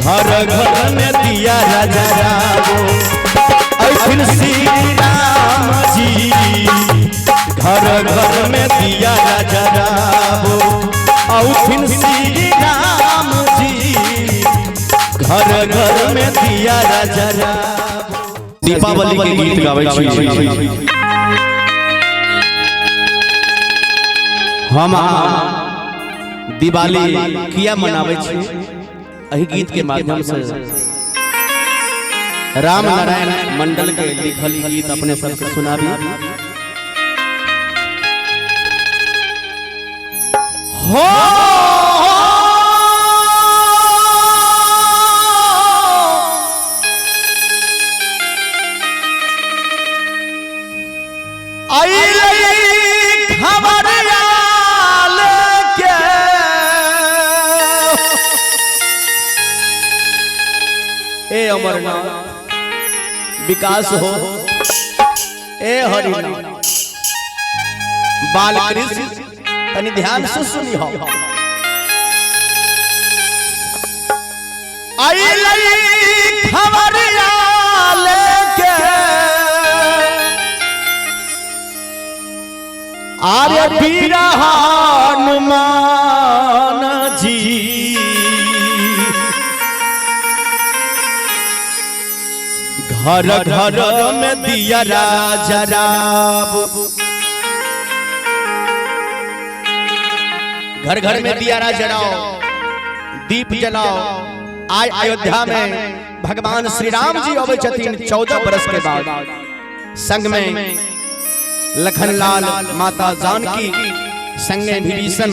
घर घर में दिया जराबो ऐथिन श्री राम जी घर घर में दिया जराबो ऐथिन श्री राम जी घर घर में दिया जराबो। दीपावली के गीत गावे छी हम दिवाली किया मनावे छी एही गीत के माध्यम से राम नारायण मंडल के लिखल गीत अपने सबके सुनाबी। हो ए अमरनाथ विकास हो ए हरिनाथ बालकृष्ण तनी ध्यान से सुनी हो आई लई खबरिया लेके आर्य वीर हनुमान जी घर घर में दिया जराबो घर घर में दिया जलाओ दीप जलाओ। आज अयोध्या में भगवान श्री राम जी अवे छथिन 14 बरस के बाद संग में लखनलाल माता जानकी संगे विभीषण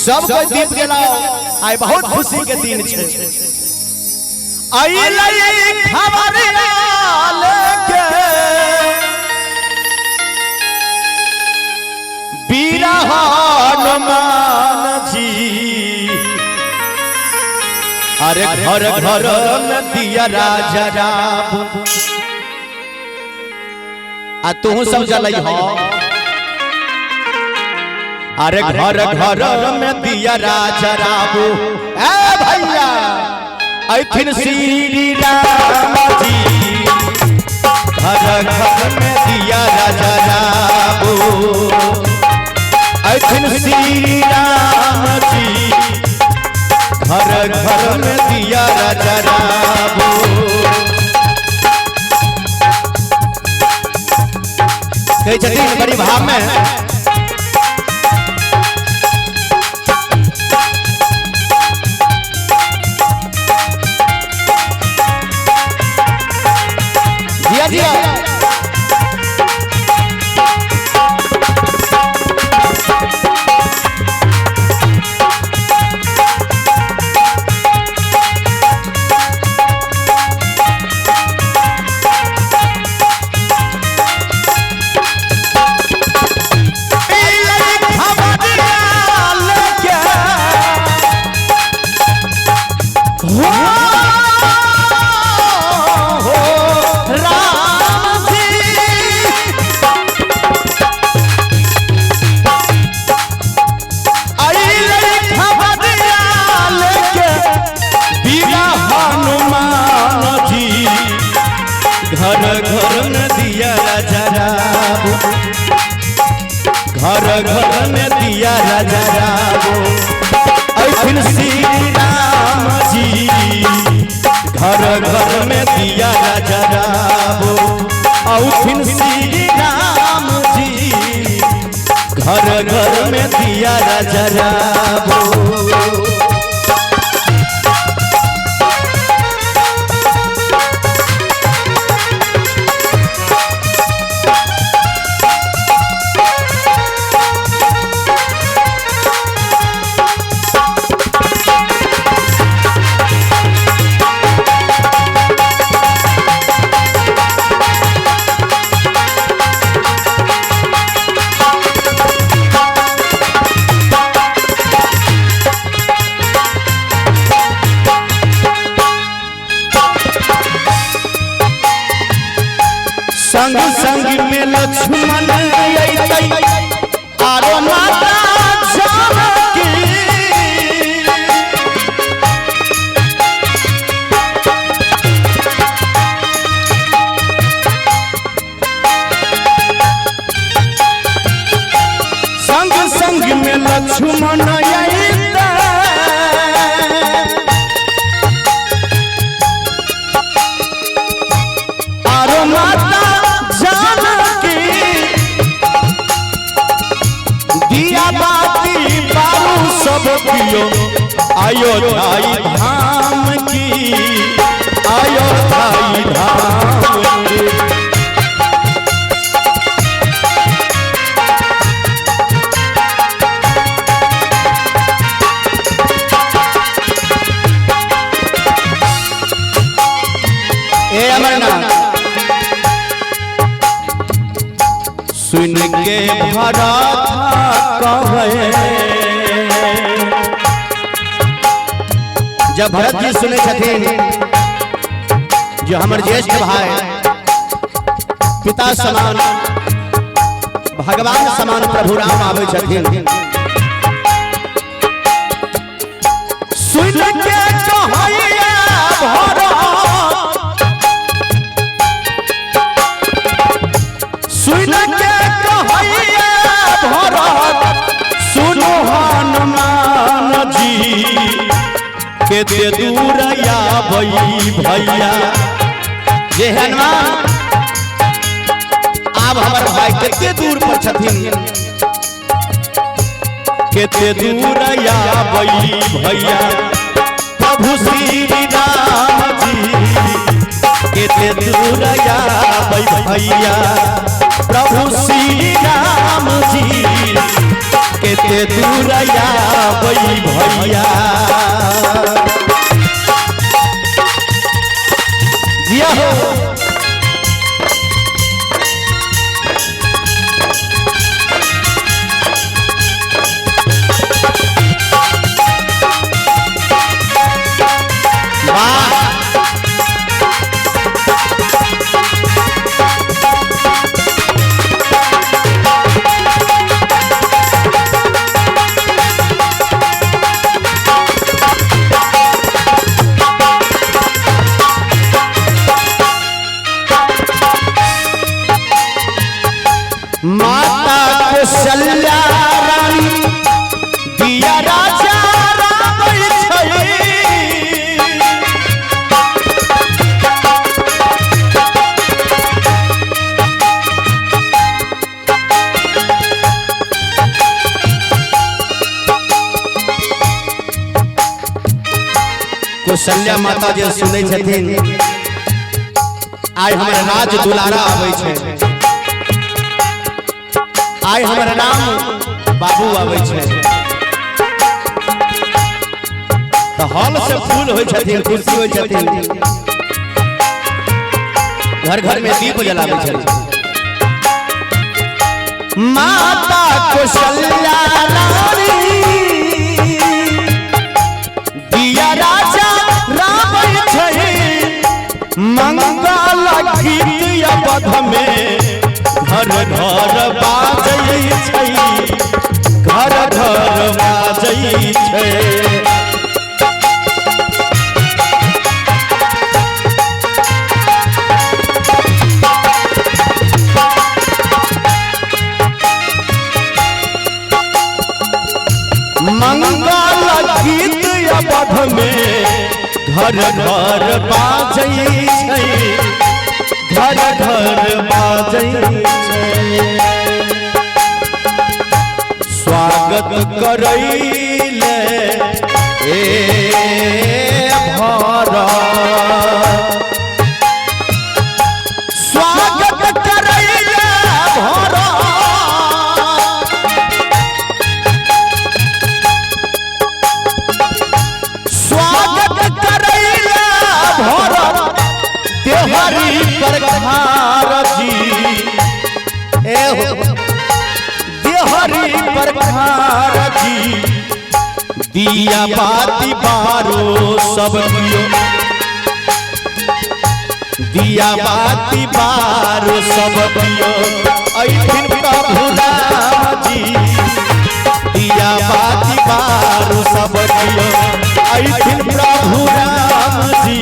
सब कोई दीप जलाओ। आज बहुत खुशी के दिन छे आई लई खबरिया लेके वीर हनुमान जी अरे घर घर में दिया जराबो आ तू सब जलई हो अरे घर घर में दिया जराबो। ए भैया ऐथिन श्री राम जी घर घर में दिया जराबो ऐथिन श्री राम जी घर घर में दिया जराबो। कई छथिन बड़ी भाव में दिया घर घर में दिया जराबो घर घर में दिया जराबो ऐथिन श्री राम जी घर घर में दिया जराबो ऐथिन श्री राम जी घर घर में दिया जराबो। संग संग में लक्ष्मण आरो माता जानकी पियो अयोध्या धाम की, अयोध्या धाम की। ए अमरनाथ सुन के भरा कहे, जब भरत जी सुने छथिन जो हमर ज्येष्ठ भाई पिता समान भगवान समान प्रभु राम आवे छथिन, सुन के कहैया भरत, सुन के कहैया भरत, सुनो हनुमान जी केते दूर आबई भैया। ये हनुमान आब हमर भाई केते दूर पर छथिन, केते दूर आबई भैया। प्रभु श्री राम जी केते दूर आबई भैया, प्रभु श्री राम जी केते दूर आबई भैया। जिया हो माता कौशल्या रानी दिया राजा राम छई, कौशल्या माता जे सुनै छथिन आइ हमर राज दुलारा आबै छै, आइ हमर राम बाबू आबै छै, तो हॉल से फूल होइ छथिन, कुर्सी होइ छथिन, घर घर में दीप जलाबै छथिन। माता कौशल्या रानी दिया राजा राम छै, मंगल गीत अवध में घर घर बाजै छै, घर घर बाजै छै। मंगल गीत अवध में घर घर बाजै छै, घर घर बाजै छै। स्वागत करैले ए भरत, स्वागत करैले भरत, स्वागत करैले भरत देहरी प्रखार जी। ए हो देहरी प्रखार जी, दिया बाती बारो सब कियो, दिया बाती बारो सब कियो, ऐठिन प्रभु राम जी दिया बाती बारो सब कियो, ऐठिन प्रभु राम जी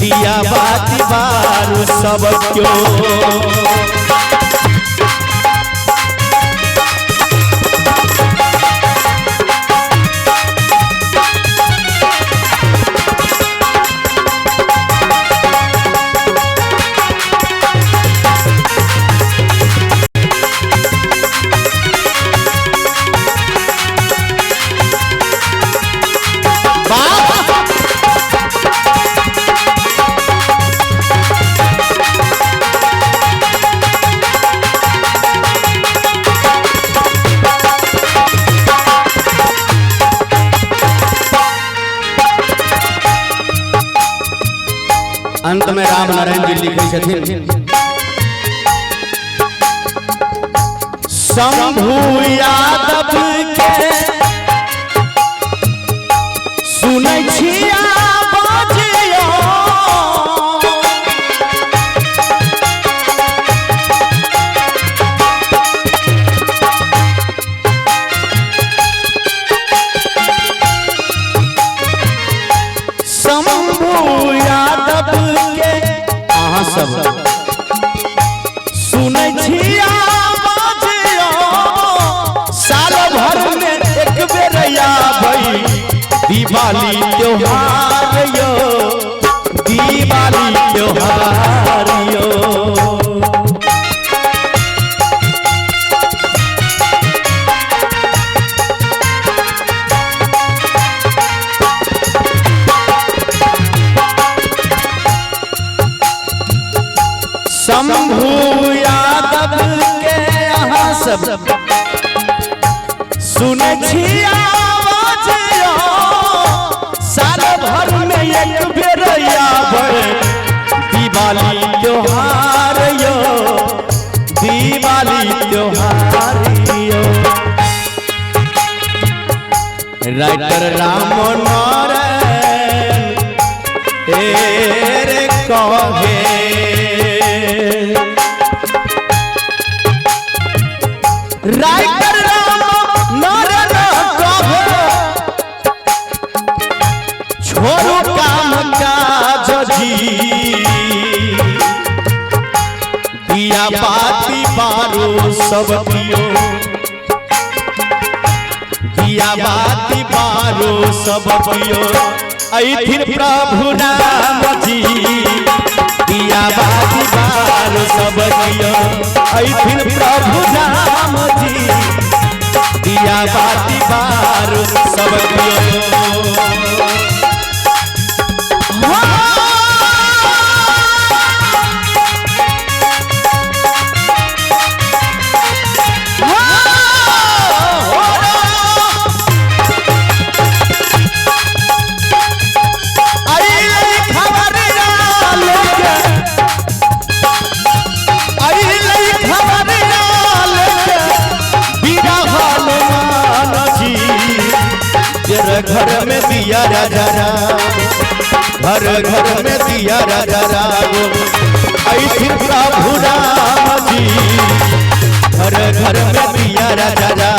दिया बाती बारो सब कियो। अंत में राम नारायण जी लिखे छथिन शंभु यादव के सुनै छिया बाजियो शंभु यादव के अहाँ सब सुनै छिया दिवाली त्योहार यो दिवाली त्योहार यो शंभु यादव के यहाँ सब सुने छिया साल भर में एक बेर आवे दिवाली त्योहार यो दिवाली त्योहार यो राइटर राम नारायण तेरे कहे राइटर राम नारायण कहे छोड़ो काम काज जी दिया बाती बारो सब दियो दिया बाती बारो सब दियो ऐथिन प्रभु राम जी दिया बाती बारो सब दियो ऐथिन प्रभु राम जी दिया बाती बारो सब दियो घर में दिया राजा घर घर में दिया राजा ऐथिन प्रभु राम जी घर घर में दिया राजा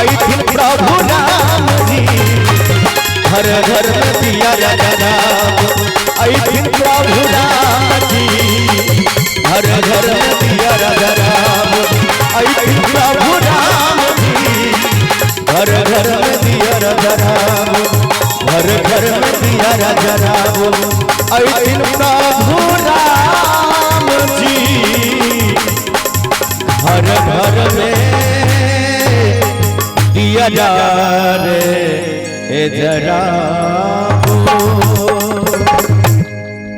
ऐथिन प्रभु राम जी घर घर में दिया राजा ऐथिन प्रभु राम जी घर घर में दिया राजा ऐथिन प्रभु राम जी घर घर में दिया राजा घर घर में दिया राजा ऐथिन प्रभु राम जी घर घर में दिया रे जरा